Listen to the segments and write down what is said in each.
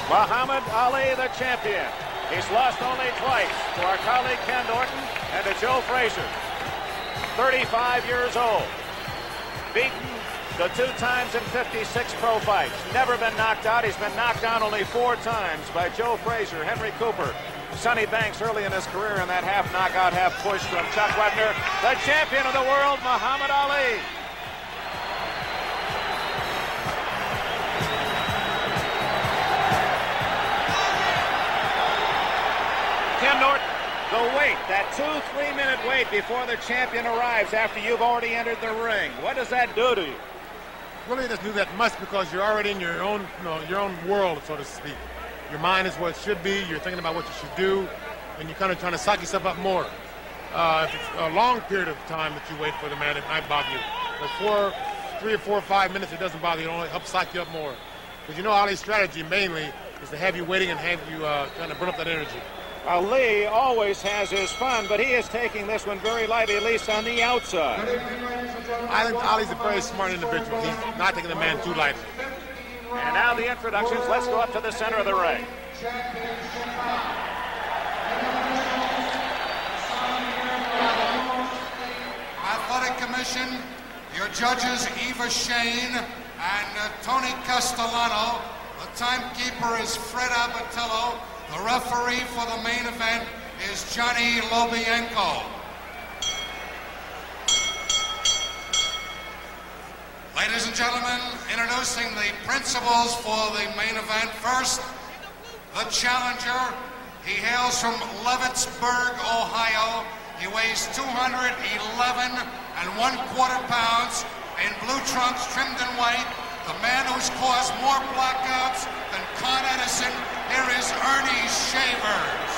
Muhammad Ali, the champion. He's lost only twice, to our colleague Ken Norton and to Joe Frazier. 35 years old. Beaten the 2 times in 56 pro fights. Never been knocked out. He's been knocked down only 4 times by Joe Frazier, Henry Cooper, Sonny Banks early in his career in that half knockout, half push from Chuck Webner. The champion of the world, Muhammad Ali. Ken Norton, the wait, that 2-3 minute wait before the champion arrives after you've already entered the ring. What does that do to you? Really doesn't do that much because you're already in your own, your own world, so to speak. Your mind is what it should be. You're thinking about what you should do, and you're kind of trying to psych yourself up more. If it's a long period of time that you wait for the man, it might bother you. But 3 or 4 or 5 minutes, it doesn't bother you. It only helps psych you up more. Because you know Ali's strategy mainly is to have you waiting and have you kind of burn up that energy. Ali always has his fun, but he is taking this one very lightly, at least on the outside. I think Ali's a very smart individual. He's not taking the man too lightly. And now the introductions. Let's go up to the center of the ring. Athletic Commission, your judges Eva Shane and Tony Castellano. The timekeeper is Fred Abatello. The referee for the main event is Johnny Lobienko. Ladies and gentlemen, introducing the principals for the main event. First, the challenger. He hails from Leavittsburg, Ohio. He weighs 211 1/4 pounds in blue trunks trimmed in white. The man who's caused more blackouts than Con Edison. Here is Ernie Shavers.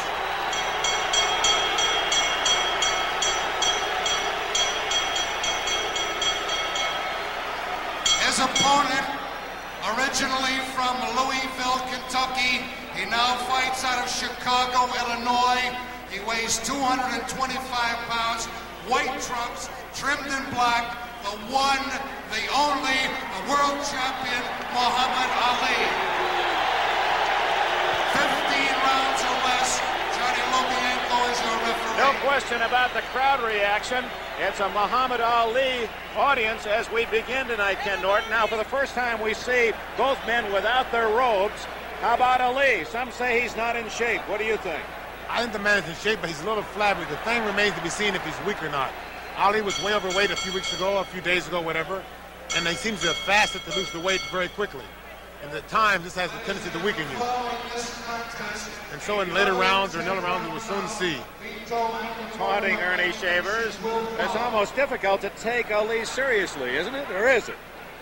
His opponent, originally from Louisville, Kentucky, he now fights out of Chicago, Illinois. He weighs 225 pounds, white trunks, trimmed in black, the one, the only, the world champion, Muhammad Ali. 15 rounds or less. Johnny Lobienko is your referee. No question about the crowd reaction. It's a Muhammad Ali audience as we begin tonight, Ken Norton. Now, for the first time, we see both men without their robes. How about Ali? Some say he's not in shape. What do you think? I think the man is in shape, but he's a little flabby. The thing remains to be seen if he's weak or not. Ali was way overweight a few weeks ago, a few days ago, whatever, and he seems to have fasted to lose the weight very quickly. And at times, this has the tendency to weaken you. And so in later rounds or in other rounds, we will soon see. Taunting Ernie Shavers. It's almost difficult to take Ali seriously, isn't it? Or is it?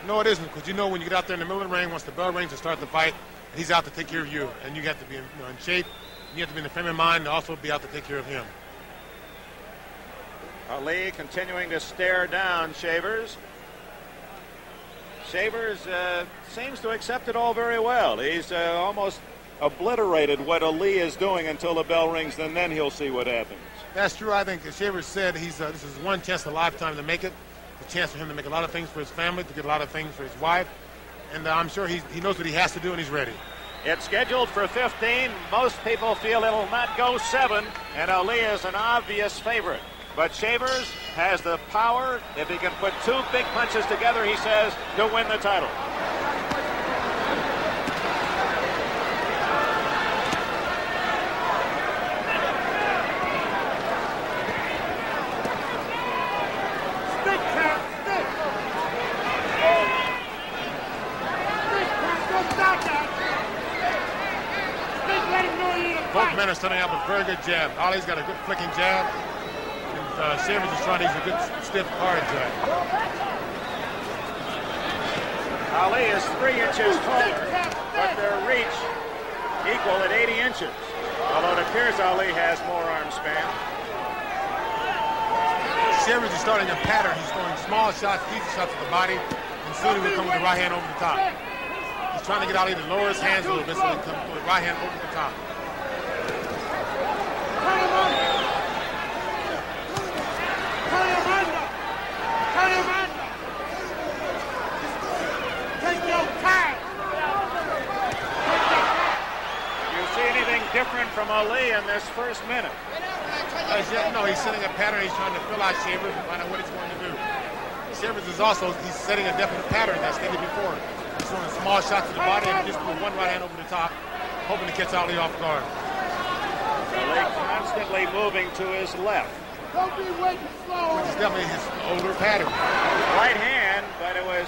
No, it isn't, because you know when you get out there in the middle of the ring, once the bell rings to start the fight, he's out to take care of you. And you have to be in shape. You have to be in the frame of mind and also be out to take care of him. Ali continuing to stare down Shavers. Shavers seems to accept it all very well. He's almost obliterated what Ali is doing until the bell rings, and then he'll see what happens. That's true. I think as Shavers said, this is one chance in a lifetime to make it. It's a chance for him to make a lot of things for his family, to get a lot of things for his wife. And I'm sure he knows what he has to do, and he's ready. It's scheduled for 15. Most people feel it'll not go 7, and Ali is an obvious favorite. But Shavers has the power, if he can put 2 big punches together, he says, to win the title. Stick, Cap, stick! Stick, Cap, don't stop that! Stick, let him know you need a fight! Both men are starting out with a very good jab. Ali's got a good flicking jab. Shavers is trying to use a good, stiff, hard jab. Ali is 3 inches taller, but their reach equal at 80 inches. Although it appears Ali has more arm span. Shavers is starting a pattern. He's throwing small shots, easy shots at the body, and soon he will come with the right hand over the top. He's trying to get Ali to lower his hands a little bit so he can come with the right hand over the top. different from Ali in this first minute? No, he's setting a pattern. He's trying to fill out Shavers and find out what he's going to do. Shavers is also, he's setting a definite pattern that's stated before. He's throwing small shots to the body and just with one right hand over the top, hoping to catch Ali off guard. Ali constantly moving to his left. Don't be waiting slow. Which is definitely his older pattern. Right hand, but it was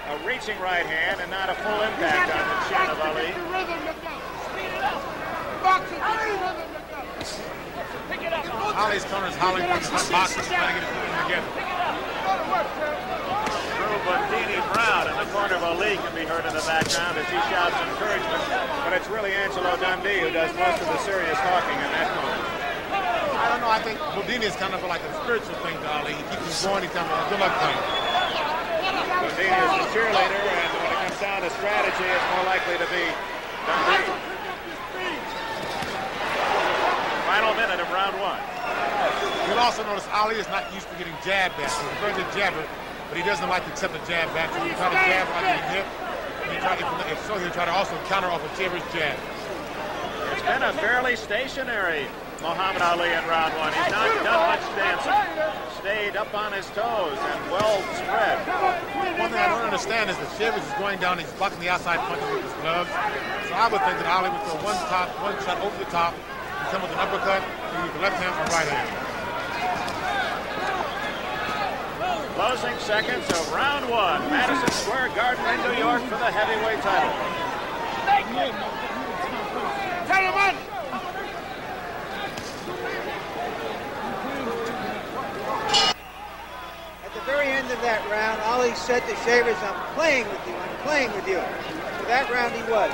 a reaching right hand and not a full impact on the chin of Ali. Speed it up. Boxing, get the rhythm to go. Pick it up. Ali's corner is howling from the boxes, trying to get it together. Drew Bundini Brown in the corner of Ali can be heard in the background as he shouts encouragement. But it's really Angelo Dundee who does most of the serious talking in that corner. I don't know. I think Bundini is kind of like a spiritual thing to Ali. He keeps him going. He's kind of a good luck thing. Bundini is the cheerleader, and when it comes down to strategy, it's more likely to be Dundee. Final minute of round one. You'll also notice Ali is not used to getting jabbed back. He's a very good jabber, but he doesn't like to accept a jab back. So he try to jab like getting hit. And he try to, if so, he'll try to also counter off a Shavers jab. It's been a fairly stationary Muhammad Ali in round one. He's not done much dancing. Stayed up on his toes and well spread. One thing I don't understand is that Shavers is going down, he's blocking the outside punches with his gloves. So I would think that Ali would throw one shot over the top, and come with an uppercut, and use the left hand or right hand. Closing seconds of round one. Madison Square Garden in New York for the heavyweight title. Gentlemen! At the very end of that round, Ali said to Shavers, I'm playing with you, I'm playing with you. For that round he was.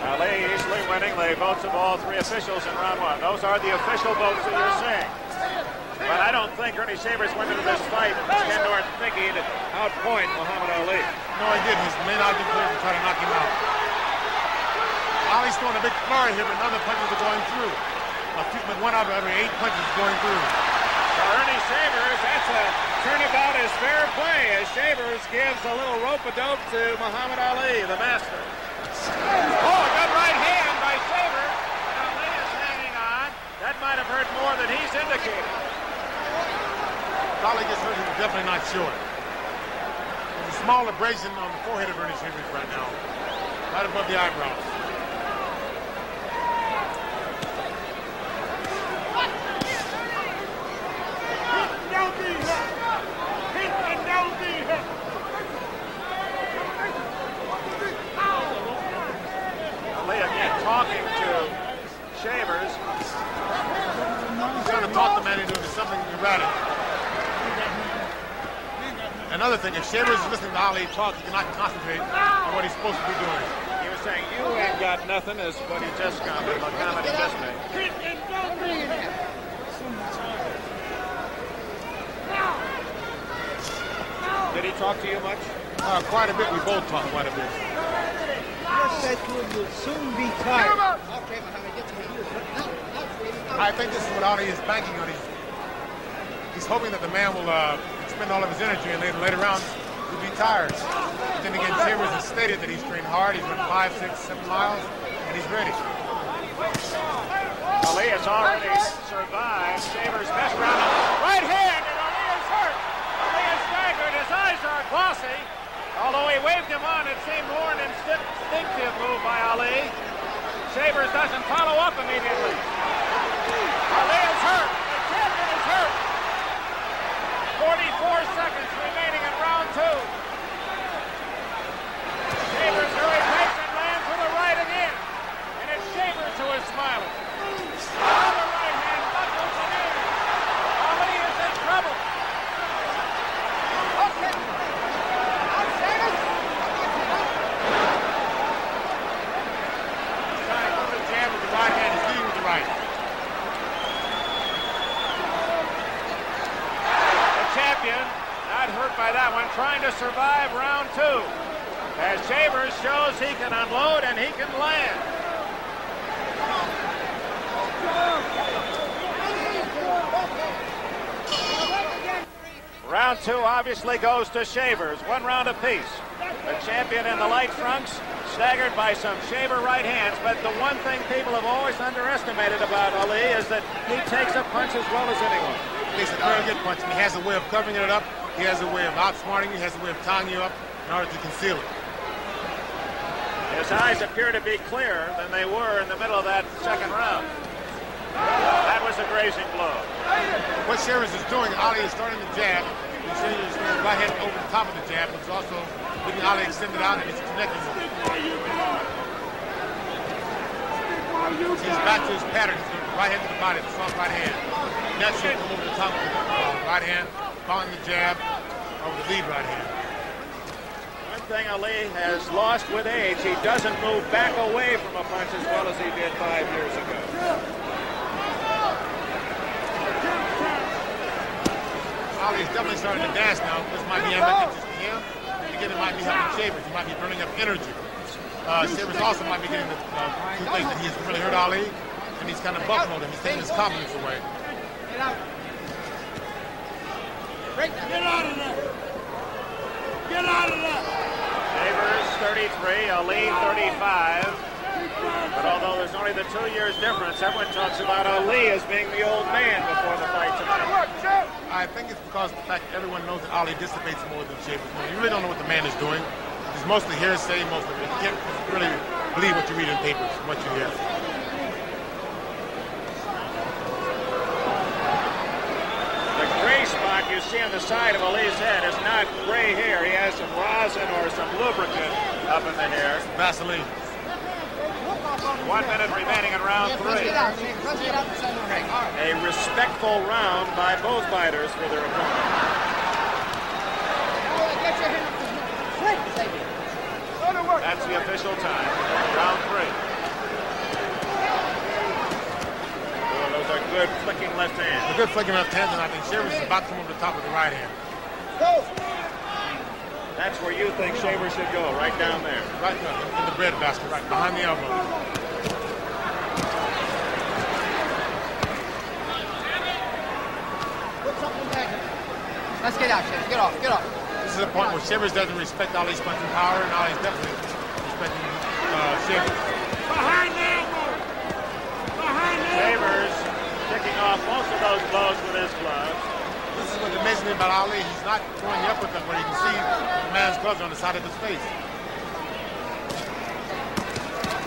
Ali easily winning the votes of all three officials in round one. Those are the official votes that you're seeing. But I don't think Ernie Shavers went into this fight Ken Norton thinking to outpoint Muhammad Ali. No, he didn't. His main object was to try to knock him out. Ali's throwing a big flurry here, but none of the punches are going through. One out of every 8 punches is going through. For Ernie Shavers, that's a turnabout is fair play as Shavers gives a little rope-a-dope to Muhammad Ali, the master. Oh, a good right hand by Shavers. And Ali is hanging on. That might have hurt more than he's indicated. Ali gets hurt, he's definitely not sure. There's a small abrasion on the forehead of Ernie Shavers right now, right above the eyebrows. Ali again talking to Shavers. He's trying to talk the man into something erratic. Another thing, if Shavers is listening to Ali talk, he cannot concentrate on what he's supposed to be doing. He was saying, you ain't got nothing, is what he just commented, the comment he just made. Did he talk to you much? Quite a bit. We both talk quite a bit. I said to him, you'll soon be tired. Okay, Muhammad, get to me. I think this is what Ali is banking on. He's hoping that the man will expend all of his energy and then later on he'll be tired. But then again, Shavers has stated that he's trained hard. He's run 5, 6, 7 miles, and he's ready. Ali has already survived Shavers' best round. Right hand, and Ali is hurt. Ali is staggered. His eyes are glossy. Although he waved him on, it seemed more an instinctive move by Ali. Shavers doesn't follow up immediately. Ali is hurt. The champion is hurt. 44 seconds remaining in round two. Shavers very patient, lands with a right again. And it's Shavers who is smiling. Another right hand buckles again. Ali is in trouble. Okay. Trying to put the jab with the right hand, he's leading with the right. The champion, not hurt by that one, trying to survive round two. As Shavers shows he can unload and he can land. Round two obviously goes to Shavers. 1 round apiece. The champion in the light trunks, staggered by some Shaver right hands, but the one thing people have always underestimated about Ali is that he takes a punch as well as anyone. He takes a very good punch, and he has a way of covering it up. He has a way of outsmarting you. He has a way of tying you up in order to conceal it. His eyes appear to be clearer than they were in the middle of that second round. That was a grazing blow. What Shavers is doing, Ali is starting to jab. Shavers is going right head over the top of the jab, which is also getting Ali extended out and he's connecting with it. He's back to his pattern. He's going right hand to the body, the soft right hand. Next should come over the top of the right hand, following the jab over the lead right hand. One thing Ali has lost with age, he doesn't move back away from a punch as well as he did 5 years ago. Ali is definitely starting to dance now. This might be advantageous to him. And again, it might be helping Shavers. He might be burning up energy. Shavers also might be getting the two things that he has really hurt Ali, and he's kind of buckling him. He's taking his confidence away. Get out. Get out of there. Get out of there. Shavers 33, Ali 35. But although there's only the 2 years difference, everyone talks about Ali as being the old man before the fight tonight. I think it's because of the fact that everyone knows that Ali dissipates more than Shavers. You really don't know what the man is doing. It's mostly hearsay, most of it. You can't really believe what you read in papers, what you hear. The gray spot you see on the side of Ali's head is not gray hair. He has some rosin or some lubricant up in the hair. Vaseline. 1 minute remaining in round 3. A respectful round by both fighters for their opponent. That's the official time. Round 3. Oh, those are good flicking left hands. A good flicking left hand, and I think Shavers is about to come over the top of the right hand. That's where you think Shavers should go, right down there. Right in the bread basket, right behind the elbow. Let's get out, Shavers. Get off, get off. This is a point where Shavers doesn't respect Ali's punching power, and Ali's definitely respecting Shavers. Behind the elbow. Behind the elbow. Shavers picking off most of those blows with his gloves. This is what's amazing about Ali. He's not throwing the uppercut where you can see the man's gloves on the side of his face.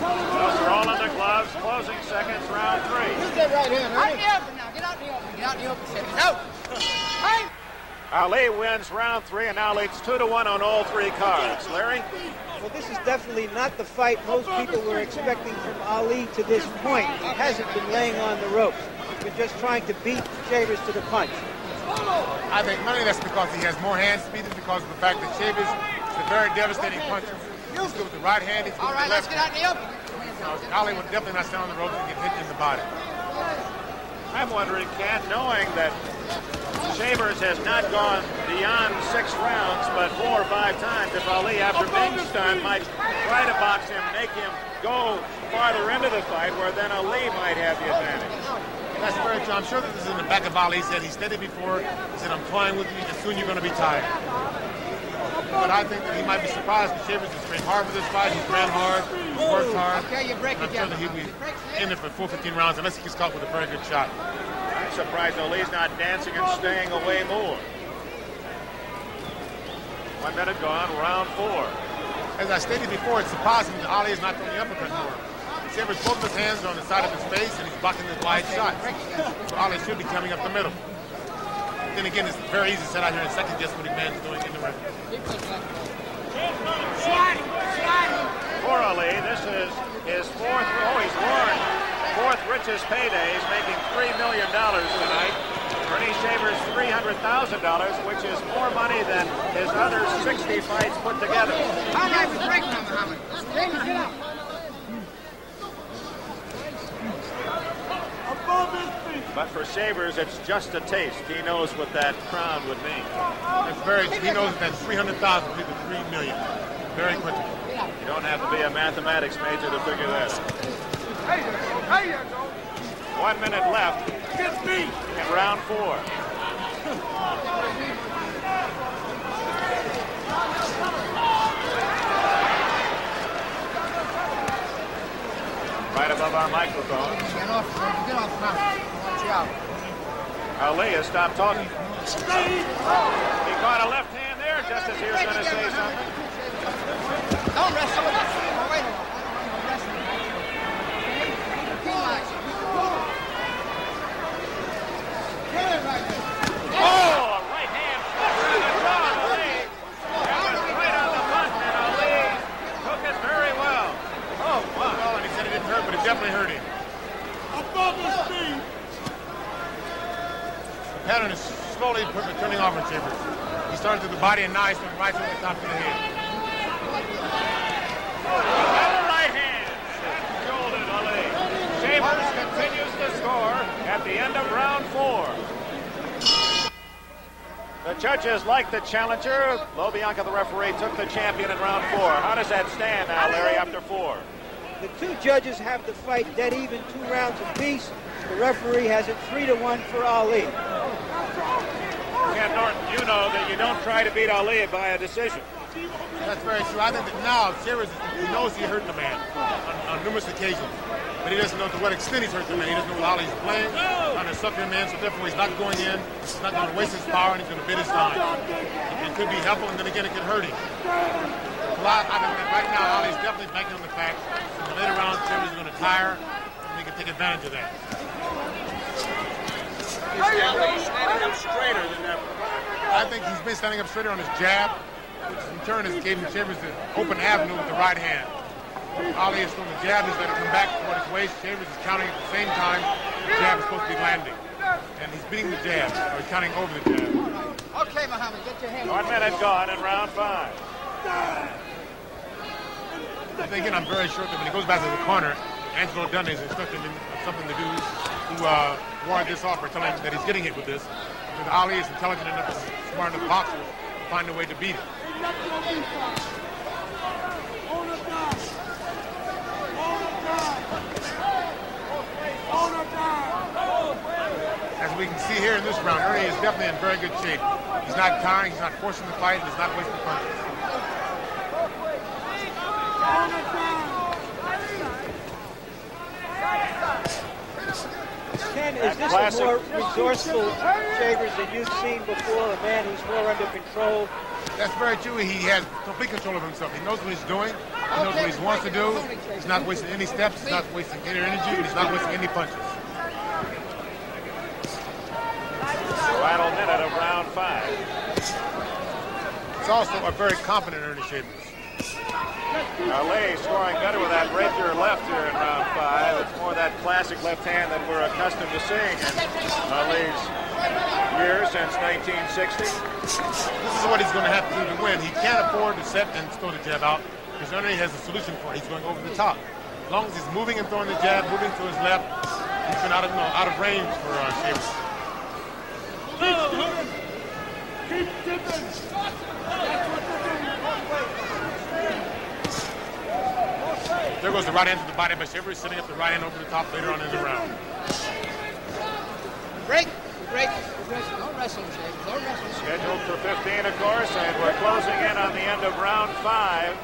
Those are all in the gloves. Closing seconds, round 3. Use that right hand, right? Out in the open now. Get out in the open. Get out in the open, Shavers. Out. Hey. Ali wins round 3 and now leads 2-1 on all 3 cards. Larry? Well, this is definitely not the fight most people were expecting from Ali to this point. He hasn't been laying on the ropes. He's been just trying to beat Shavers to the punch. I think mainly that's because he has more hand speed, and because of the fact that Shavers is a very devastating puncher. He's good with the right hand, he's good with the left hand. All right, let's get out in the open. Ali would definitely not stand on the ropes and get hit in the body. I'm wondering, Cat, knowing that Shavers has not gone beyond 6 rounds, but 4 or 5 times, if Ali, after being stunned, might try to box him, make him go farther into the fight, where then Ali might have the advantage. That's very true. I'm sure that this is in the back of Ali. He said he stated before, he said, I'm toying with you, and soon you're going to be tired. But I think that he might be surprised that Shavers has trained hard for this fight. He's ran hard, he's worked hard. Okay, you break it down. I'm sure that he'll be in it for 15 rounds unless he gets caught with a very good shot. I'm surprised Ali's not dancing and staying away more. 1 minute gone, round 4. As I stated before, it's surprising that Ali is not throwing the uppercut more. Shavers both his hands are on the side of his face, and he's blocking the wide shots. So Ali should be coming up the middle. Then again, it's very easy to sit out here and second guess what the man's doing in the ring. For Ali, this is his 4th, he's won 4th richest payday. He's making $3 million tonight. Ernie Shavers $300,000, which is more money than his other 60 fights put together. All right, we break now, Muhammad. Shavers, get out. But for Shavers, it's just a taste. He knows what that crown would mean. He knows that 300,000 will be the 3 million. Very quickly. You don't have to be a mathematics major to figure that out. 1 minute left in round 4. right above our microphone. Get off now. Watch out. Ali has stopped talking. He caught a left hand there just as he was going to say something. Don't wrestle with us. Wait a Oh, a right hand shot to the jaw of Ali. That was right on the button, and Ali took it very well. Oh, wow. Well, and he said it didn't hurt, but it definitely hurt him. Above his feet. The pattern is slowly turning off on Shavers. He started to the body, and now he's going right to the top of the head. Another right hand. Shouldered Ali. Shavers continues to score at the end of round 4. The judges like the challenger. Lobianca, the referee, took the champion in round 4. How does that stand now, Larry, after 4? The two judges have the fight dead even, 2 rounds apiece. The referee has it 3-1 for Ali. Ken Norton, you know that you don't try to beat Ali by a decision. That's very true. I think that now Shavers, he knows he hurt the man on numerous occasions, but he doesn't know to what extent he's hurt the man. He doesn't know how he's playing, trying to sucker him in, so therefore he's not going in. He's not going to waste his power, and he's going to bid his time. It could be helpful, and then again, it could hurt him. I think right now, Ali's definitely banking on the fact that later on, Shavers is going to tire, and he can take advantage of that. Is Ali standing up straighter than ever? I think he's been standing up straighter on his jab, which in turn has given Shavers the open avenue with the right hand. Ali is throwing the jab, he's going to come back toward his waist. Shavers is counting at the same time the jab is supposed to be landing. And he's beating the jab, or he's counting over the jab. Okay, Muhammad, get your hand. 1 minute gone in round 5. Again, I'm very sure that when he goes back to the corner, Angelo Dunn is instructing him something to do to ward this off or tell him that he's getting hit with this. Because Ali is intelligent enough, smart enough boxer to find a way to beat him. As we can see here in this round, Ernie is definitely in very good shape. He's not tiring, he's not forcing the fight, and he's not wasting punches. Ken, is this a more resourceful Shavers than you've seen before? A man who's more under control? That's very true. He has complete control of himself. He knows what he's doing. He knows what he wants to do. He's not wasting any steps. He's not wasting any energy. And he's not wasting any punches. Final minute of round 5. It's also a very confident Ernie Shavers. Ali scoring better with that rapier left here in round 5. It's more that classic left hand that we're accustomed to seeing in Ali's years since 1960. This is what he's going to have to do to win. He can't afford to set and throw the jab out because Ernie has a solution for it. He's going over the top. As long as he's moving and throwing the jab, moving to his left, he's been out of range for Shavers. Keep dipping. There goes the right hand to the body, but Shavers setting up the right hand over the top later on in the round. Break. Don't wrestle, Shavers. Don't wrestle. Scheduled for 15, of course, and we're closing in on the end of round 5.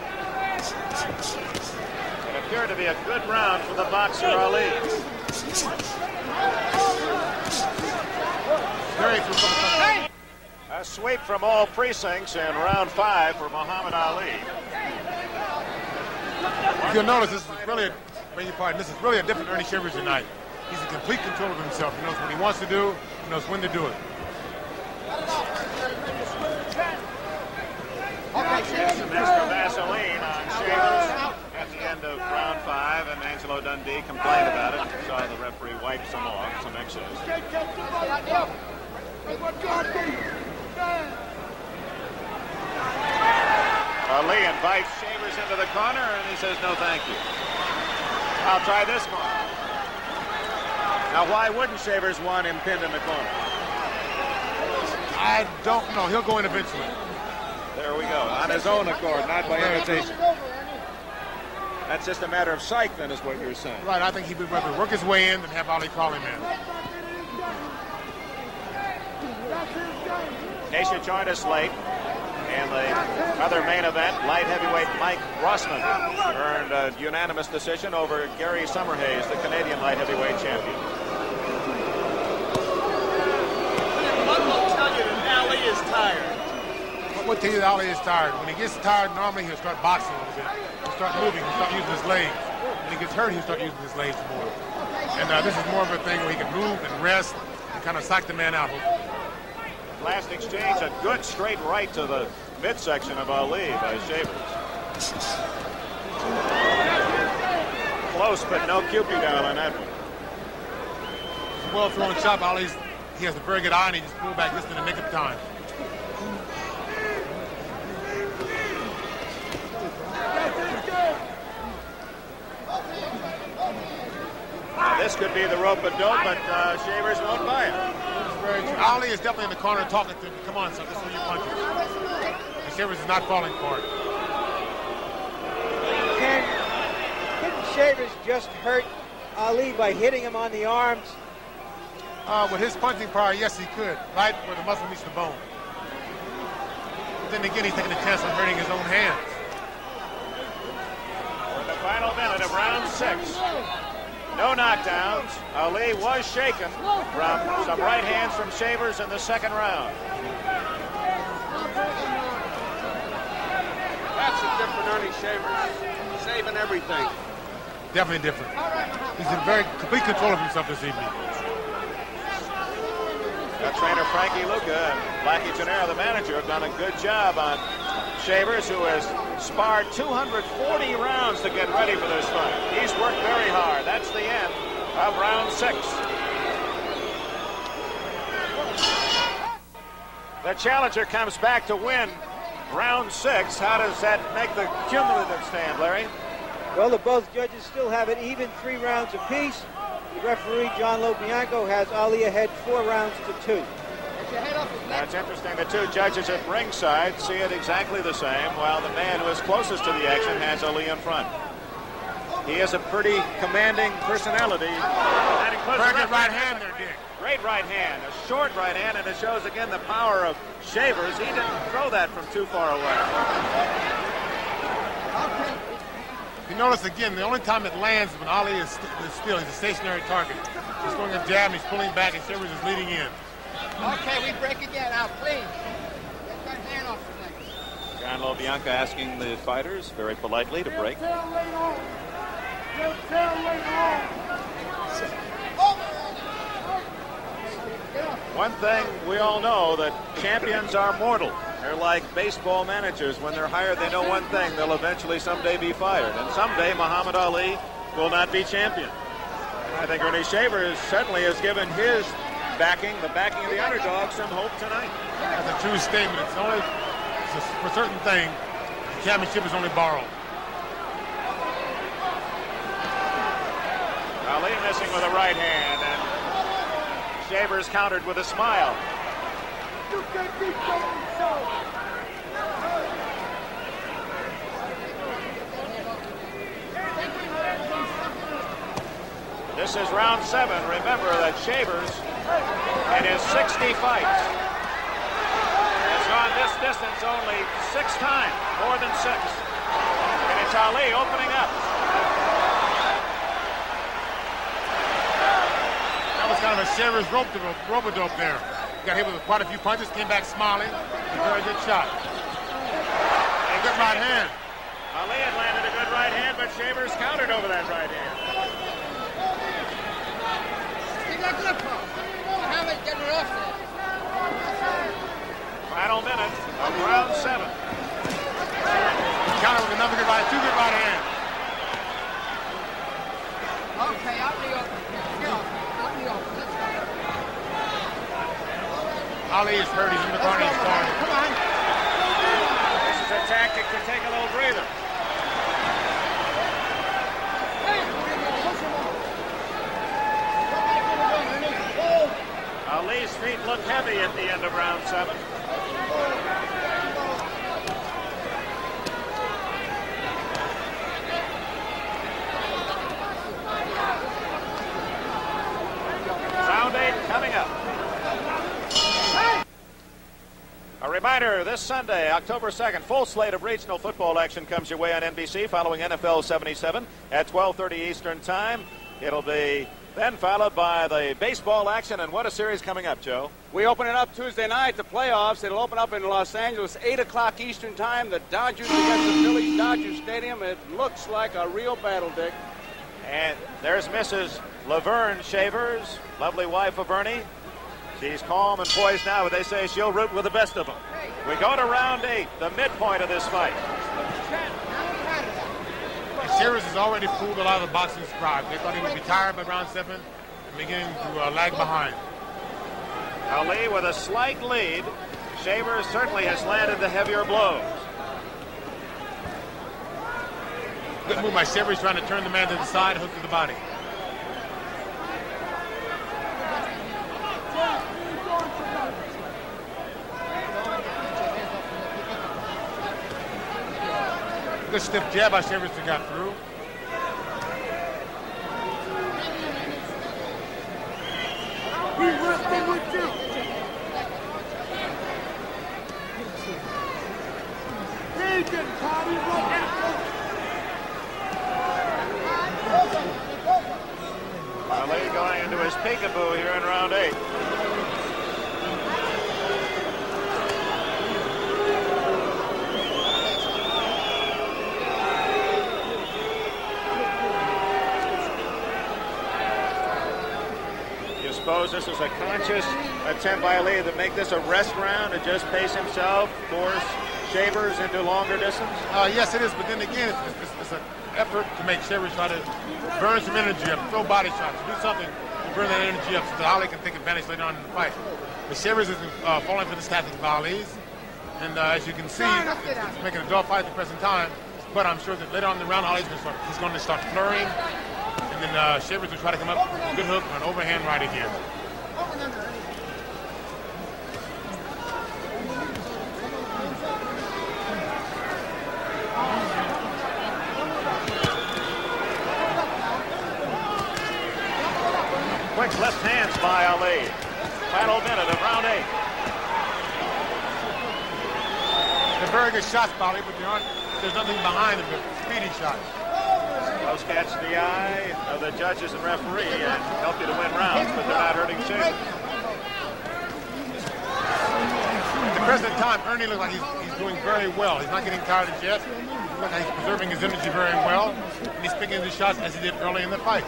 It appeared to be a good round for the boxer Ali. A sweep from all precincts in round 5 for Muhammad Ali. You'll notice this is really a different Ernie Shavers tonight. He's in complete control of himself. He knows what he wants to do. He knows when to do it. Some extra Vaseline on Shavers at the end of round 5, and Angelo Dundee complained about it. Saw the referee wipe some off, some excess. Ali invites Shavers into the corner, and he says, no, thank you. I'll try this corner. Now, why wouldn't Shavers want him pinned in the corner? I don't know. He'll go in eventually. There we go. On his own accord, not by invitation. That's just a matter of psych, then, is what you're saying. Right. I think he would rather work his way in than have Ali call him in. Asia joined us late. In the other main event, light heavyweight Mike Rossman earned a unanimous decision over Gary Summerhays, the Canadian light heavyweight champion. What will tell you that Ali is tired? What will tell you that Ali is tired? When he gets tired, normally he'll start boxing a little bit. He'll start moving. He'll start using his legs. When he gets hurt, he'll start using his legs more. And this is more of a thing where he can move and rest and kind of psych the man out. Last exchange, a good straight right to the midsection of Ali by Shavers. Close, but no Cupid on that one. Well thrown shot. He has a very good eye, and he just pulled back just in the nick of time. Now this could be the rope-a-dope, but Shavers won't buy it. Ali is definitely in the corner talking to him. Come on, son, let's throw your punches. And Shavers is not falling for it. Couldn't Shavers just hurt Ali by hitting him on the arms? With his punching power, yes, he could. Right where the muscle meets the bone. But then again, he's taking a chance on hurting his own hands. For the final minute of round 6. No knockdowns. Ali was shaken from some right hands from Shavers in the second round. That's a different Ernie Shavers. Saving everything. Definitely different. He's in very complete control of himself this evening. Trainer Frankie Luca and Blackie Gennaro, the manager, have done a good job on Shavers, who has sparred 240 rounds to get ready for this fight. He's worked very hard. That's the end of round 6. The challenger comes back to win round 6. How does that make the cumulative stand, Larry? Well, the both judges still have it even 3 rounds apiece. The referee, John Lobianco, has Ali ahead 4 rounds to 2. That's interesting. The two judges at ringside see it exactly the same, while the man who is closest to the action has Ali in front. He has a pretty commanding personality. That includes very good right hand there, Dick. Great right hand, a short right hand, and it shows again the power of Shavers. He didn't throw that from too far away. You notice again, the only time it lands when Ali is still, he's a stationary target. He's throwing a jab, and he's pulling back, and Shavers is leading in. Okay, we break again. Now, please. Get that hand off the leg. John Lobianco asking the fighters very politely to break. One thing we all know, that champions are mortal. They're like baseball managers. When they're hired, they know one thing: they'll eventually someday be fired. And someday Muhammad Ali will not be champion. I think Ernie Shavers certainly has given his backing, the backing of the underdog, some hope tonight. That's a true statement. It's for certain thing, the championship is only borrowed. Ali missing with a right hand, and Shavers countered with a smile. You can be so. This is round 7. Remember that Shavers, in his 60 fights, has gone this distance only 6 times, more than 6. And it's Ali opening up. That was kind of a Shavers rope-a-dope there. He got hit with quite a few punches, came back smiling. A very good shot. A good right hand. Ali had landed a good right hand, but Shavers countered over that right hand. Final minute of round 7. Counter with another good right, 2 good right hands. Okay, out in the open. Out in the open. Let's go. Ali is hurt. He's in the corner. He's starting. Come on. This is a tactic to take a little breather. Ali's feet look heavy at the end of round 7. Round 8 coming up. A Reminder, this Sunday, October 2nd, full slate of regional football action comes your way on NBC following NFL 77 at 12:30 Eastern Time. It'll be then followed by the baseball action, and what a series coming up, Joe. We open it up Tuesday night, the playoffs. It'll open up in Los Angeles, 8 o'clock Eastern Time. The Dodgers against the Phillies, Dodger Stadium. It looks like a real battle, Dick. And there's Mrs. Laverne Shavers, lovely wife of Ernie. She's calm and poised now, but they say she'll root with the best of them. We go to round 8, the midpoint of this fight. Shavers has already fooled a lot of the boxing scribes. They thought he would be tired by round 7 and beginning to lag behind. Ali with a slight lead. Shavers certainly has landed the heavier blows. Good move by Shavers, trying to turn the man to the side, hook to the body. Good stiff jab by Shavers that got through. Ali going into his peekaboo here in round 8. Suppose this is a conscious attempt by Ali to make this a rest round and just pace himself, force Shavers into longer distance? Yes, it is, but then again, it's an effort to make Shavers try to burn some energy up, throw body shots, do something to burn that energy up so that Ali can take advantage later on in the fight. But Shavers is falling for the tactics of Ali's, and as you can see, it's making a dull fight at the present time, but I'm sure that later on in the round, he's going to start flurrying. And then Shavers will try to come up with a good hook or an overhand right again. Quick left hands by Ali. Final minute of round 8. They're very good shots, Bali, but there's nothing behind them but speedy shots. Those catch the eye of the judges and referee and help you to win rounds, but they're not hurting Shavers. At the present time, Ernie looks like he's doing very well. He's not getting tired as yet. He looks like he's preserving his energy very well, and he's picking his shots as he did early in the fight.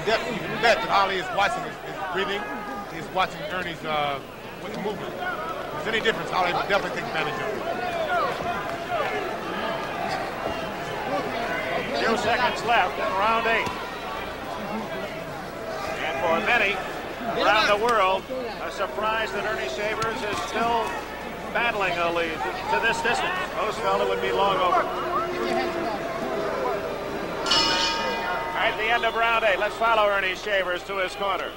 But you can bet that Ali is watching his breathing. He's watching Ernie's movement. If there's any difference, Ali will definitely take advantage of it. 2 seconds left in round 8. And for many around the world, a surprise that Ernie Shavers is still battling Ali to this distance. Most felt it would be long over. At the end of round 8, let's follow Ernie Shavers to his corner.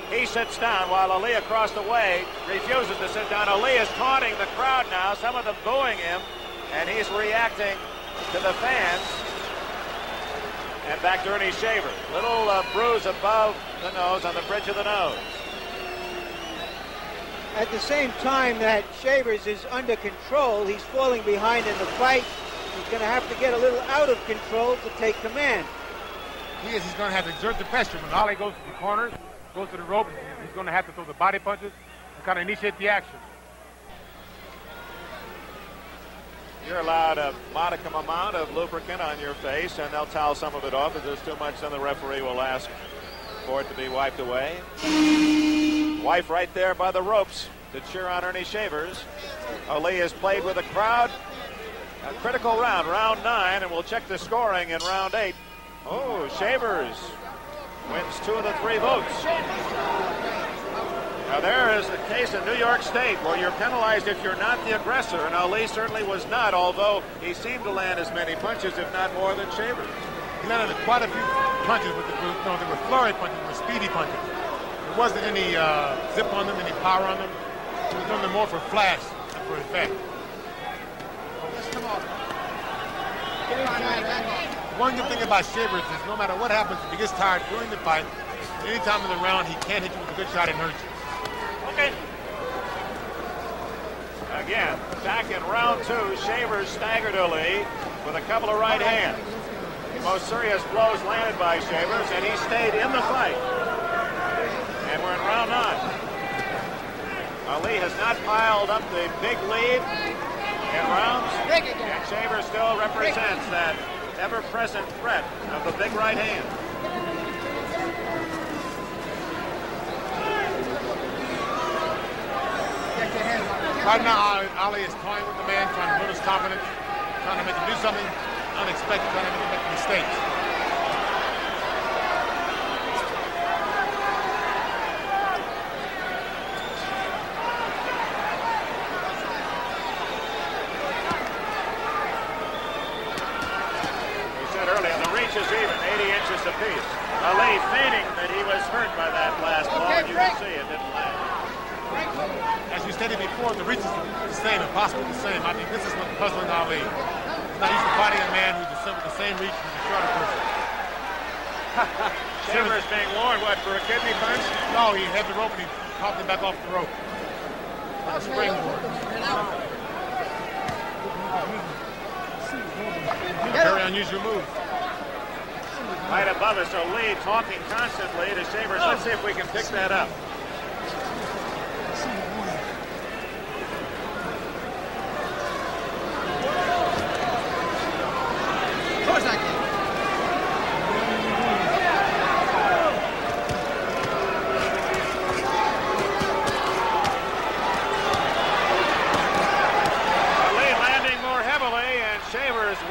He sits down while Ali across the way refuses to sit down. Ali is taunting the crowd now, some of them booing him, and he's reacting to the fans. And back to Ernie Shavers. Little bruise above the nose, on the bridge of the nose. At the same time that Shavers is under control, he's falling behind in the fight. He's going to have to get a little out of control to take command. He's going to have to exert the pressure. When Ali goes to the corners, goes to the rope, he's going to have to throw the body punches and kind of initiate the action. You're allowed a modicum amount of lubricant on your face, and they'll towel some of it off. If there's too much, then the referee will ask for it to be wiped away. Wife right there by the ropes to cheer on Ernie Shavers. Ali has played with the crowd. A critical round, round 9, and we'll check the scoring in round 8. Oh, Shavers wins 2 of the 3 votes. Now there is a case in New York State where you're penalized if you're not the aggressor, and Ali certainly was not, although he seemed to land as many punches, if not more, than Shavers. He landed quite a few punches, but they were flurry punches, they were speedy punches. There wasn't any zip on them, any power on them. He was doing them more for flash than for effect. one good thing about Shavers is no matter what happens, if he gets tired during the fight, any time in the round, he can't hit you with a good shot and hurt you. Okay. Again, back in round 2, Shavers staggered Ali with a couple of right hands. The most serious blows landed by Shavers, and he stayed in the fight. And we're in round 9. Ali has not piled up the big lead in rounds, and Shavers still represents that ever-present threat of the big right hand. Right now, Ali is toying with the man, trying to build his confidence, trying to make him do something unexpected, trying to make him make mistakes. We said earlier, the reach is even, 80 inches apiece. Ali feigning that he was hurt by that last blow, and you can see it didn't land. As you stated before, the reach is the same, and possibly the same. I think this is what's puzzling Ali. He's not used to fighting a man who's with the same reach as a shorter person. Shavers being warned, what, for a kidney punch? No, he had the rope and he popped him back off the rope. Like a springboard. Very unusual move. Right above us, so Lee talking constantly to Shavers. Let's see if we can pick that up.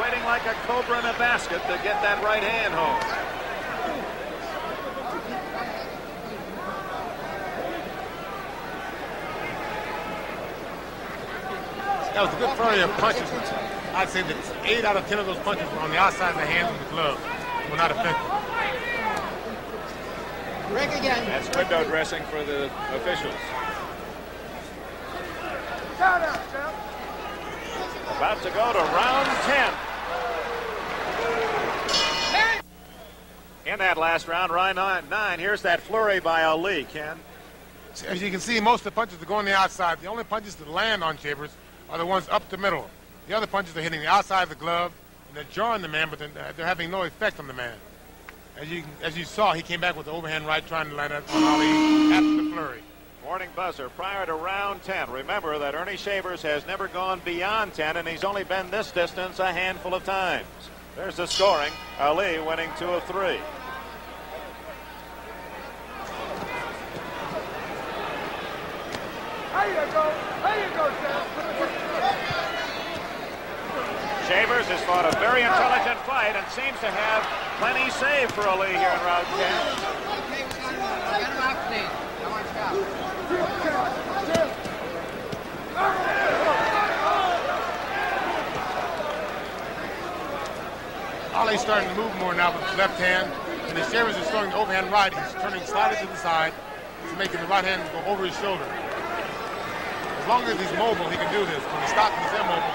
Waiting like a cobra in a basket to get that right hand home. That was a good flurry of punches. I'd say that 8 out of 10 of those punches were on the outside of the hands of the glove. Were not effective. Break again. That's window dressing for the officials. About to go to round 10. In that last round, round 9, here's that flurry by Ali, Ken. As you can see, most of the punches are going the outside. The only punches that land on Shavers are the ones up the middle. The other punches are hitting the outside of the glove, and they're jarring the man, but they're having no effect on the man. As you saw, he came back with the overhand right, trying to land it on Ali after the flurry. Warning buzzer prior to round 10. Remember that Ernie Shavers has never gone beyond 10, and he's only been this distance a handful of times. There's the scoring. Ali winning 2 of 3. There you go. There you go, Sam. Shavers has fought a very intelligent fight and seems to have plenty saved for Ali here in round 10. Okay, get him out, please. I want to stop. Ali's starting to move more now with his left hand, and as Shavers is throwing the overhand right, he's turning slightly to the side. He's making the right hand go over his shoulder. As long as he's mobile, he can do this. When he stops and he's immobile,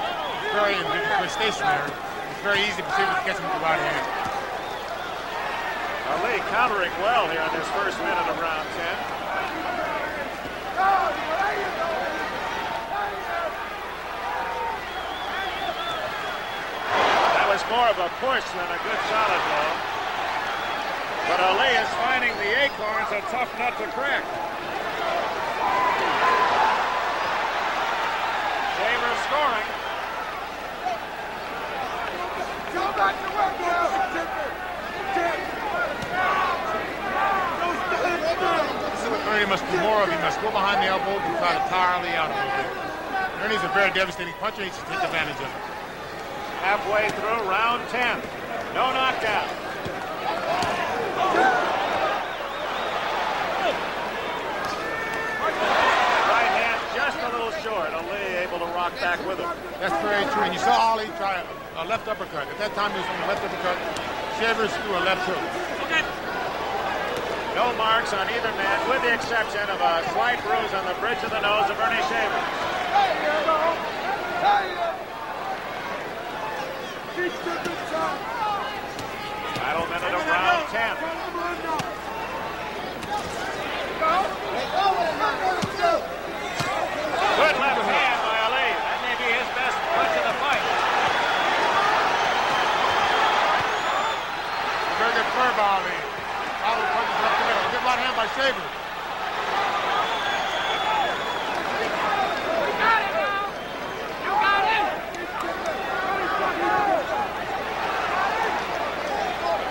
very stationary. It's very easy for Shavers to catch him with the right hand. Ali countering well here in this first minute of round 10. That was more of a push than a good solid blow. But Ali is finding the acorns a tough nut to crack. Shavers scoring. Go back to work now. This is what Ernie must do more of. He must go behind the elbow and try to tire Ali out a little bit. Ernie's a very devastating puncher. He should take advantage of it. Halfway through round 10. No knockout. Right hand just a little short. Ali able to rock back with him. That's very true. And you saw Ali try a left uppercut. At that time, he was on the left uppercut. Shavers threw a left hook. No marks on either man, with the exception of a slight bruise on the bridge of the nose of Ernie Shavers. There you go. There you go. Keep the good time. Shavers.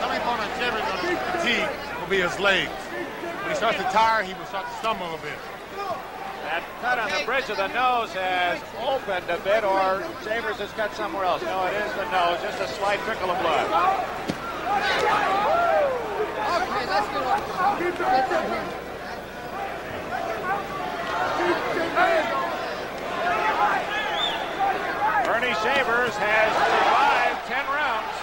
Coming upon Shavers on his fatigue will be his legs. When he starts to tire, he will start to stumble a bit. That cut on the bridge of the nose has opened a bit, or Shavers has cut somewhere else. No, it is the nose, just a slight trickle of blood. Okay, let's get off. Ernie Shavers has survived 10 rounds.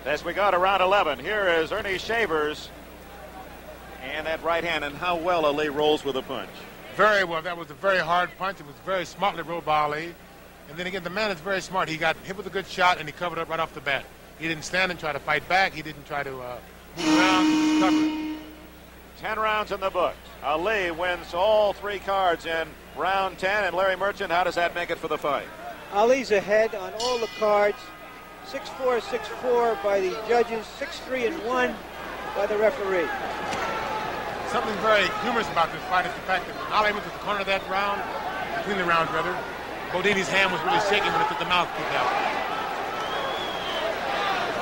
As we go to round 11, here is Ernie Shavers. And that right hand, and how well Ali rolls with a punch. Very well. That was a very hard punch. It was very smartly rolled by Ali. And then again, the man is very smart. He got hit with a good shot, and he covered up right off the bat. He didn't stand and try to fight back. He didn't try to move around. He just covered. 10 rounds in the books. Ali wins all 3 cards in round 10. And Larry Merchant, how does that make it for the fight? Ali's ahead on all the cards. 6-4, 6-4 by the judges. 6-3 and 1 by the referee. Something very humorous about this fight is the fact that when Ali went to the corner of that round, between the rounds rather, Bodini's hand was really shaking when it took the mouthpiece out.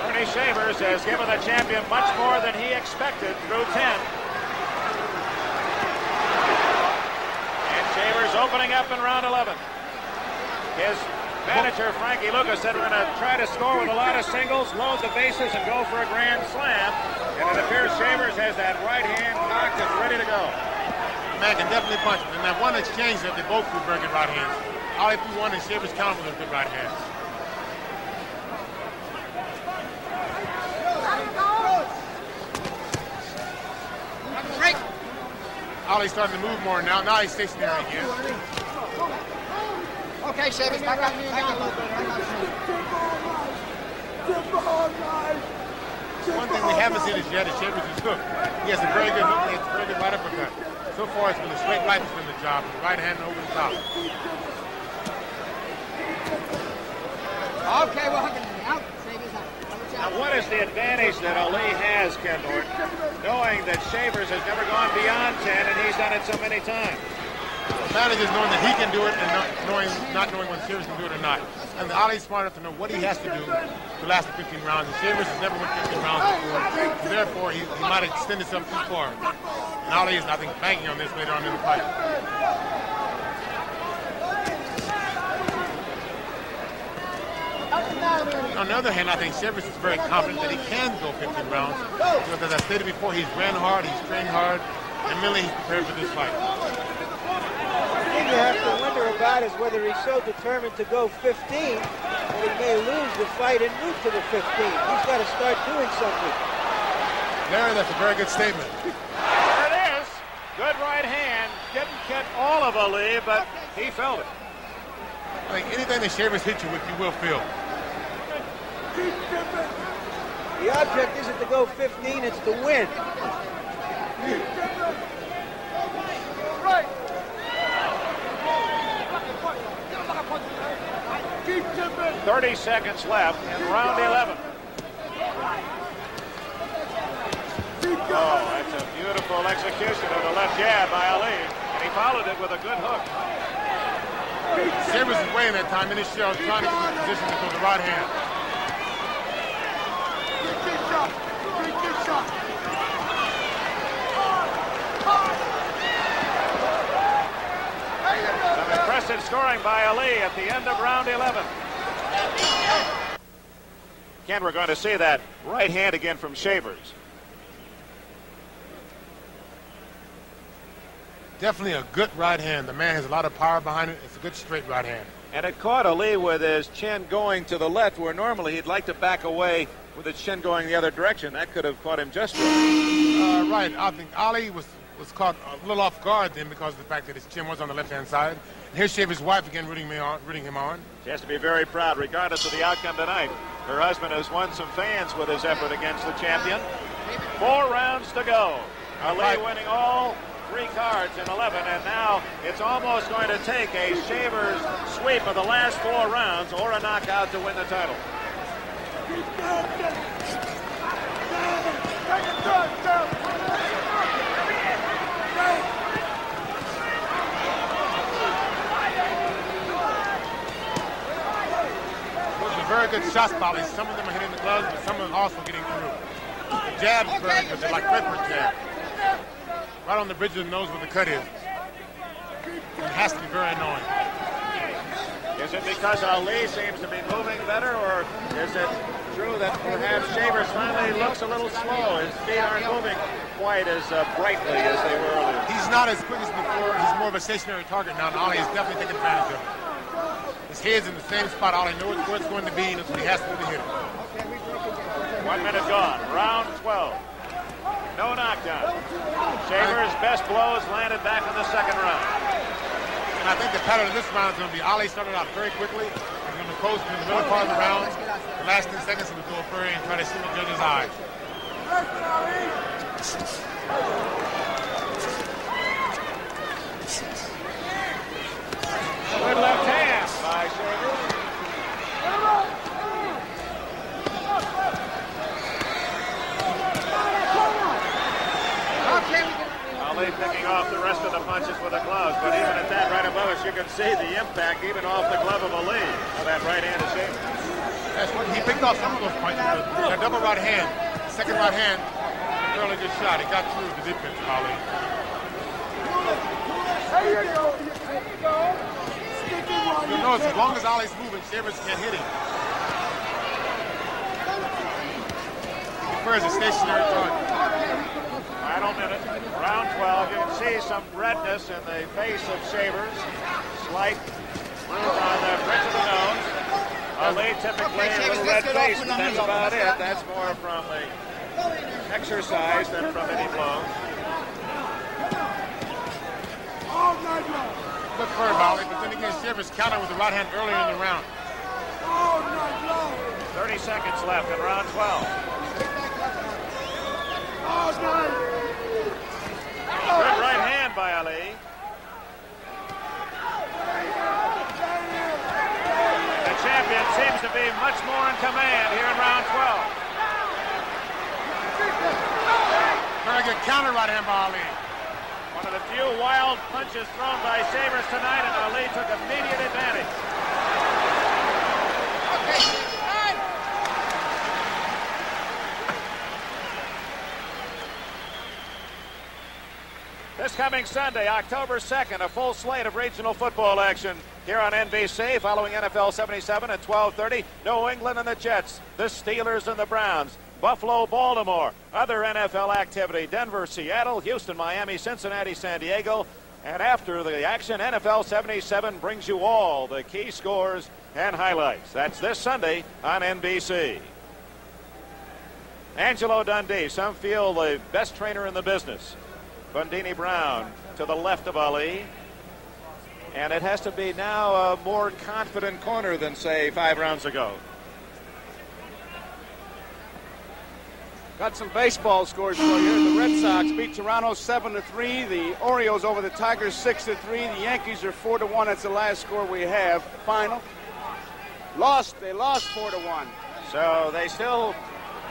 Ernie Shavers has given the champion much more than he expected through 10. And Shavers opening up in round 11. His manager, Frankie Lucas, said we're going to try to score with a lot of singles, load the bases, and go for a grand slam. And it appears Shavers has that right hand cocked and ready to go. The man can definitely punch. And that one exchange that they both threw very good right hands. Ali threw one and Shavers countered with a good right hand. Ali's starting to move more now. Now he's stationary again. Okay, Shavers, back up. One thing we haven't seen is yet is Shavers' hook. He has a very good hook. He has a very good right uppercut. So far, it's been a straight right that's been the job. The right hand over the top. Okay, we're hugging him out. Shavers out. Now, what is the advantage that Ali has, Ken Norton, knowing that Shavers has never gone beyond 10 and he's done it so many times? The advantage is knowing that he can do it and not knowing when Shavers can do it or not. And Ali's smart enough to know what he has to do to last the 15 rounds. And Shavers has never went 15 rounds before. So therefore, he might extend himself too far. And Ali is, I think, banking on this later on in the fight. On the other hand, I think Shavers is very confident that he can go 15 rounds. Because as I stated before, he's ran hard, he's trained hard, and mentally he's prepared for this fight. The thing you have to wonder about is whether he's so determined to go 15 that he may lose the fight en route to the 15. He's got to start doing something. Larry, that's a very good statement. There it is. Good right hand. Didn't get all of Ali, but he felt it. I think anything that Shavers hits you with, you will feel. The object isn't to go 15, it's to win. Right. 30 seconds left in round 11. Oh, that's a beautiful execution of the left jab by Ali, and he followed it with a good hook. Shavers is weighing that time in his shell, trying to get in position to throw the right hand. Some impressive scoring by Ali at the end of round 11. Ken, we're going to see that right hand again from Shavers. Definitely a good right hand. The man has a lot of power behind it. It's a good straight right hand. And it caught Ali with his chin going to the left, where normally he'd like to back away with his chin going the other direction. That could have caught him just right. Right. I think Ali was caught a little off guard then because of the fact that his chin was on the left-hand side. And here's Shavers' wife again rooting him on. She has to be very proud, regardless of the outcome tonight. Her husband has won some fans with his effort against the champion. 4 rounds to go. Ali winning all 3 cards in 11, and now it's almost going to take a Shavers sweep of the last 4 rounds or a knockout to win the title. Very good shots, Bobby. Some of them are hitting the gloves, but some of them also getting through. The jab's very good. They're like Redford jab. Right on the bridge of the nose where the cut is. It has to be very annoying. Is it because Ali seems to be moving better, or is it true that perhaps Shavers finally looks a little slow? His feet aren't moving quite as brightly as they were earlier. He's not as quick as before. He's more of a stationary target now, and Ali is definitely taking advantage of it. His head's in the same spot. Ali knows where it's going to be, and he has to do to hit it. 1 minute gone. Round 12. No knockdown. Shavers' best blows landed back in the second round. And I think the pattern of this round is going to be Ali started out very quickly. He's going to close in the middle part of the round. The last 10 seconds, he would go furry and try to see the judge's eyes. Good left hand by Shavers. Ali picking off the rest of the punches with the gloves, but even at that right above us, you can see the impact even off the glove of Ali of that right hand of Shavers. That's what he picked off some of those punches. That double right hand, second right hand, really good shot. He got through the defense of Ali. You'll notice as long as Ali's moving, Shavers can't hit him. He prefers a stationary target. Final minute, round 12. You can see some redness in the face of Shavers. Slight bruise on the bridge of the nose. Ali typically a little red face, but that's about it. That's more from the exercise than from any blow. Good for Ali, but then again, Shavers countered with the right hand earlier in the round. 30 seconds left in round 12. Good right hand by Ali. The champion seems to be much more in command here in round 12. Very good counter right hand by Ali. One of the few wild punches thrown by Shavers tonight, and Ali took immediate advantage. This coming Sunday, October 2nd, a full slate of regional football action here on NBC following NFL 77 at 12:30. New England and the Jets, the Steelers and the Browns, Buffalo, Baltimore, other NFL activity, Denver, Seattle, Houston, Miami, Cincinnati, San Diego. And after the action, NFL 77 brings you all the key scores and highlights. That's this Sunday on NBC. Angelo Dundee, some feel the best trainer in the business. Bundini Brown to the left of Ali. And it has to be now a more confident corner than, say, 5 rounds ago. Got some baseball scores for you. The Red Sox beat Toronto 7-3. The Orioles over the Tigers 6-3. The Yankees are 4-1. That's the last score we have. Final. They lost 4-1. So they still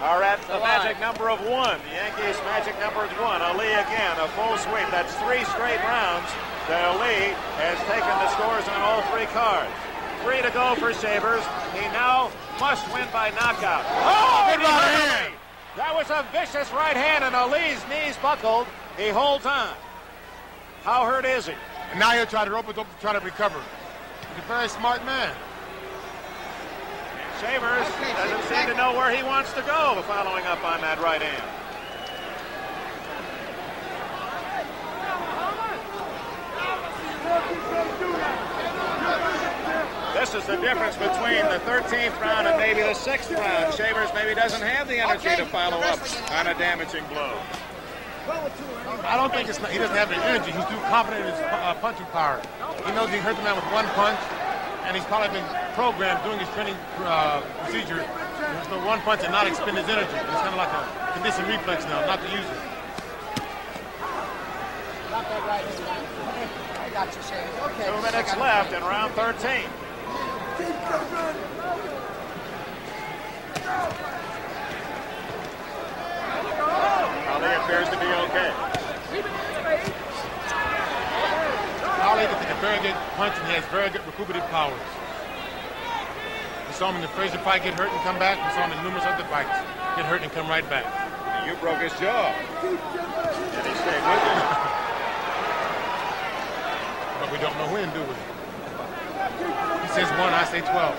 are at the magic number of 1. The Yankees' magic number is 1. Ali again, a full sweep. That's 3 straight rounds that Ali has taken the scores on all 3 cards. 3 to go for Shavers. He now must win by knockout. Oh, good right hand! That was a vicious right hand, and Ali's knees buckled. He holds on. How hurt is he? And now he'll try to rope it up to try to recover. He's a very smart man. Shavers doesn't seem to know where he wants to go following up on that right hand. This is the difference between the 13th round and maybe the 6th round. Shavers maybe doesn't have the energy to follow up on a damaging blow. I don't think he doesn't have the energy. He's too confident in his punching power. He knows he hurt the man with 1 punch, and he's probably been programmed doing his training procedure for 1 punch and not expend his energy. It's kind of like a conditioned reflex now, not to use it. I got you, Shane. Okay. 2 minutes left in round 13. Ali appears to be okay. Ali can take a very good punch, and he has very good recuperative powers. We saw him in the Frazier fight get hurt and come back. We saw him in numerous other fights get hurt and come right back. You broke his jaw. And he stayed with you. But we don't know when, do we? He says 1, I say 12.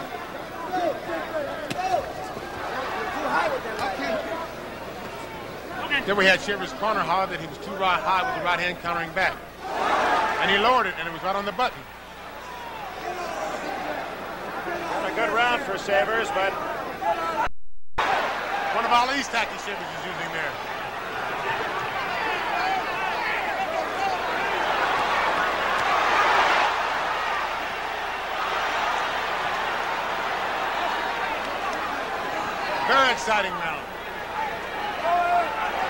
Then we had Shavers' corner holler that he was too high with the right hand countering back. And he lowered it, and it was right on the button. Not a good round for Shavers, but one of Ali's tactics Shavers is using there. Very exciting round.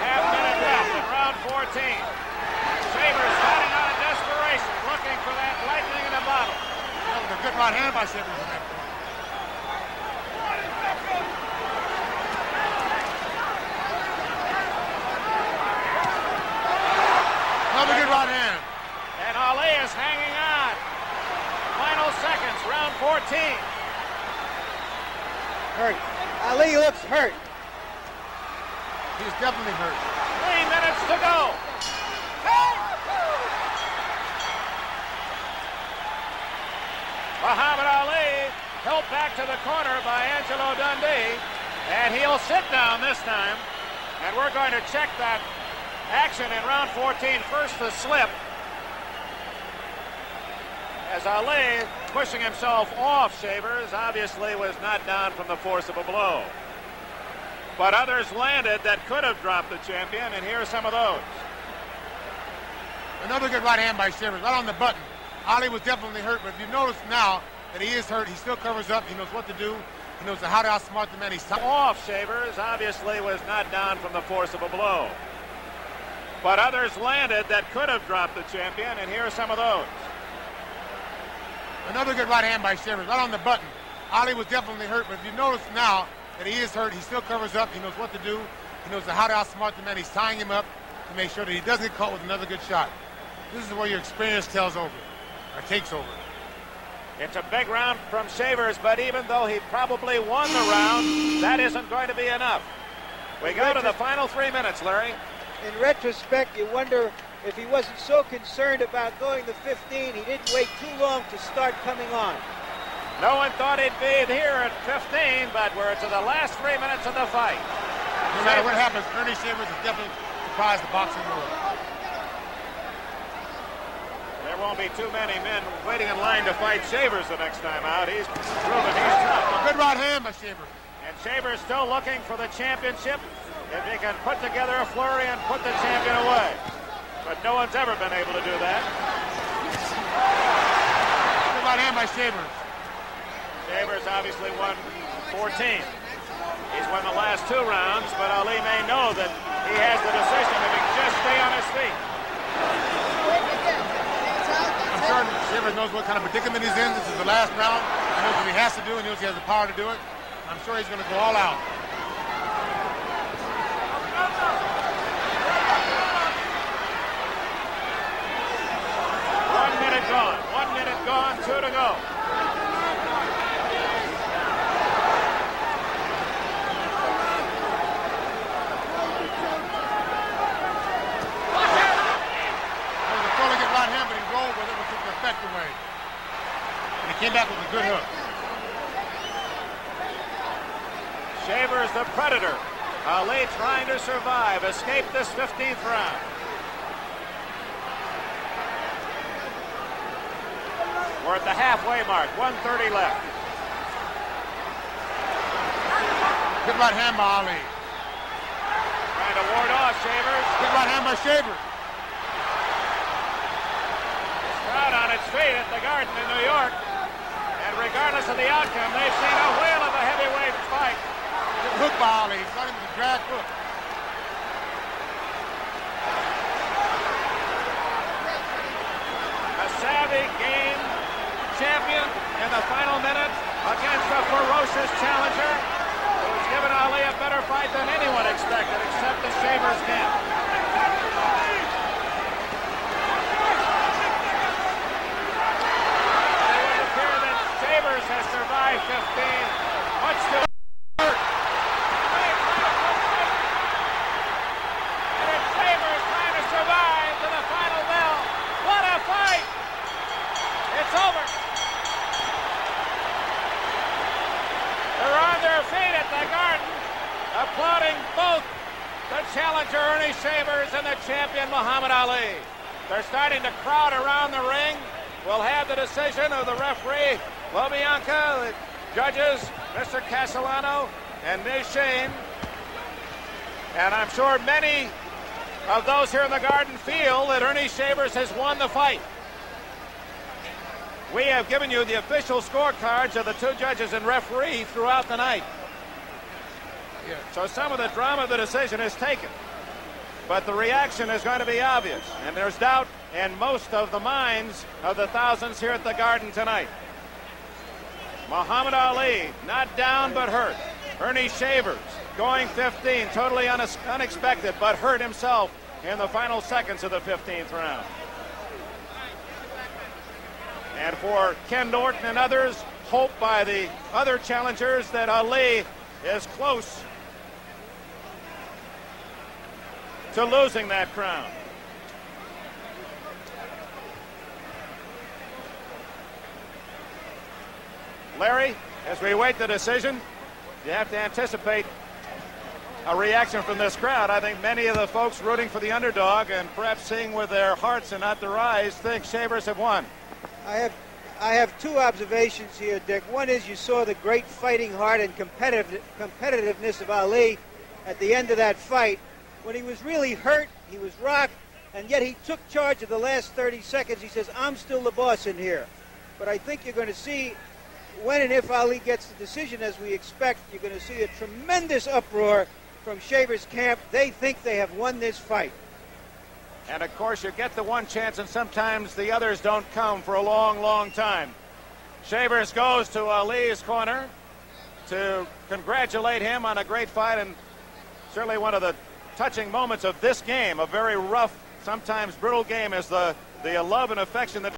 Half-minute left in round 14. Shavers fighting out of desperation, looking for that lightning in a bottle. That was a good right hand by Shavers in that point. Another good right hand. And Ali is hanging on. Final seconds, round 14. Hurt. Ali looks hurt. He's definitely hurt. 3 minutes to go. Muhammad Ali helped back to the corner by Angelo Dundee, and he'll sit down this time. And we're going to check that action in round 14. First, the slip. As Ali, pushing himself off Shavers, obviously was not down from the force of a blow. But others landed that could have dropped the champion, and here are some of those. Another good right hand by Shavers, right on the button. Ali was definitely hurt, but if you notice now that he is hurt, he still covers up. He knows what to do. He knows how to outsmart the man. He's off Shavers, obviously was not down from the force of a blow. But others landed that could have dropped the champion, and here are some of those. Another good right hand by Shavers, right on the button. Ali was definitely hurt, but if you notice now that he is hurt, he still covers up. He knows what to do. He knows how to outsmart the man. He's tying him up to make sure that he doesn't get caught with another good shot. This is where your experience tells over, or takes over. It's a big round from Shavers, but even though he probably won the round, that isn't going to be enough. We go to the final 3 minutes, Larry. In retrospect, you wonder if he wasn't so concerned about going to 15, he didn't wait too long to start coming on. No one thought he'd be here at 15, but we're to the last 3 minutes of the fight. No matter what happens, Ernie Shavers has definitely surprised the boxing world. There won't be too many men waiting in line to fight Shavers the next time out. He's proven he's tough. A good right hand by Shavers. And Shavers still looking for the championship. If he can put together a flurry and put the champion away. But no one's ever been able to do that. Good right hand by Shavers. Shavers obviously won 14. He's won the last 2 rounds, but Ali may know that he has the decision if he can just stay on his feet. I'm sure Shavers knows what kind of predicament he's in. This is the last round. He knows what he has to do, and he knows he has the power to do it. I'm sure he's going to go all out. 1 minute gone. 1 minute gone. 2 to go. Away. And he came back with a good hook. Shavers the predator. Ali trying to survive, escape this 15th round. We're at the halfway mark, 1:30 left. Good right hand by Ali. Trying to ward off Shavers. Good right hand by Shavers. Crowd on its feet at the Garden in New York. And regardless of the outcome, they've seen a whale of a heavyweight fight. Good hook by Ali. He's got him with a drag hook. A savvy game champion in the final minute against a ferocious challenger. who's given Ali a better fight than anyone expected, except the Shavers camp. It would appear that Shavers has survived 15, much too hurt. And it's Shavers trying to survive to the final bell. What a fight! It's over. They're on their feet at the Garden, applauding both the challenger Ernie Shavers and the champion Muhammad Ali. They're starting to crowd around the ring. We'll have the decision of the referee, LaBianca, the judges, Mr. Castellano, and Ms. Shane. And I'm sure many of those here in the Garden feel that Ernie Shavers has won the fight. We have given you the official scorecards of the two judges and referee throughout the night. So some of the drama of the decision is taken. But the reaction is going to be obvious. And there's doubt in most of the minds of the thousands here at the Garden tonight. Muhammad Ali, not down but hurt. Ernie Shavers going 15, totally unexpected, but hurt himself in the final seconds of the 15th round. And for Ken Norton and others, hope by the other challengers that Ali is close to losing that crown. Larry, as we wait the decision, you have to anticipate a reaction from this crowd. I think many of the folks rooting for the underdog and perhaps seeing with their hearts and not their eyes think Shavers have won. I have two observations here, Dick. One is you saw the great fighting heart and competitiveness of Ali at the end of that fight. When he was really hurt, he was rocked, and yet he took charge of the last 30 seconds. He says, I'm still the boss in here. But I think you're going to see, when and if Ali gets the decision as we expect, you're going to see a tremendous uproar from Shavers' camp. They think they have won this fight. And, of course, you get the one chance, and sometimes the others don't come for a long, long time. Shavers goes to Ali's corner to congratulate him on a great fight, and certainly one of the touching moments of this game, a very rough, sometimes brutal game, is the love and affection that